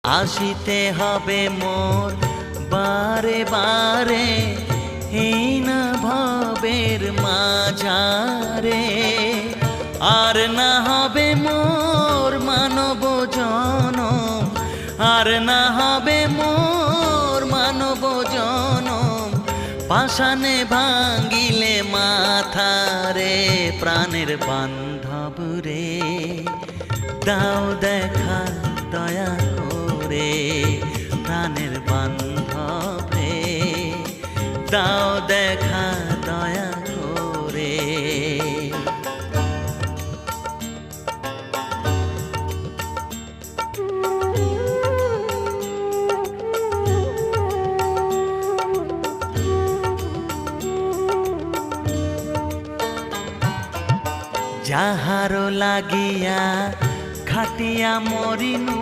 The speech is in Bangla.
আসিতে হবে মোর বারে বারে হীন ভবের মাঝারে, আর না হবে মোর মানব জনম, আর না হবে মোর মানব জনম। পাষাণে ভাঙ্গিলে মাথারে প্রাণের বান্ধব রে, দাও দেখা দয়া করে প্রাণের বান্ধব রে, দাও দেখা দয়া করে। যাহারো লাগিয়া খাটিয়া মরিনু